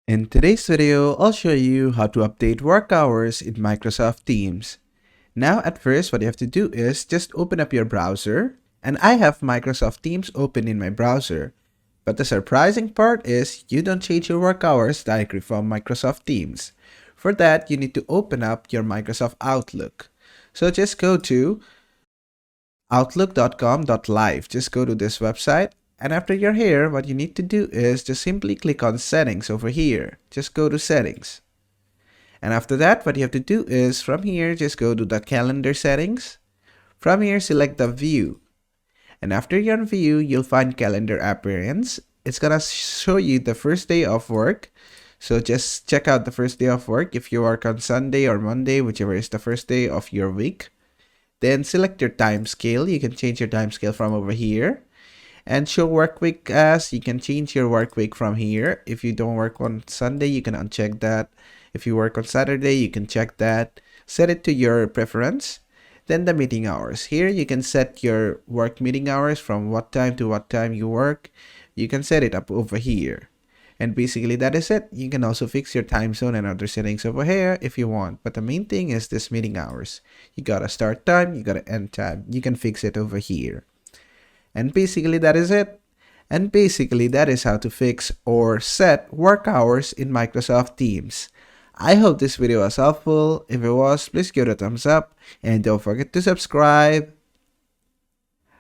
In today's video, I'll show you how to update work hours in Microsoft Teams. Now, at first, what you have to do is just open up your browser, and I have Microsoft Teams open in my browser. But the surprising part is you don't change your work hours directly from Microsoft Teams. For that, you need to open up your Microsoft Outlook. So just go to outlook.com.live. Just go to this website. And after you're here, what you need to do is just simply click on settings over here. Just go to settings. And after that, what you have to do is from here, just go to the calendar settings. From here, select the view. And after your view, you'll find calendar appearance. It's gonna show you the first day of work. So just check out the first day of work if you work on Sunday or Monday, whichever is the first day of your week. Then select your time scale. You can change your time scale from over here. And show work week as, you can change your work week from here. If you don't work on Sunday, you can uncheck that. If you work on Saturday, you can check that. Set it to your preference. Then the meeting hours. Here you can set your work meeting hours from what time to what time you work. You can set it up over here. And basically that is it. You can also fix your time zone and other settings over here if you want. But the main thing is this meeting hours. You gotta start time, you gotta end time. You can fix it over here. And basically that is it. And basically that is how to fix or set work hours in Microsoft Teams. I hope this video was helpful. If it was, please give it a thumbs up and don't forget to subscribe.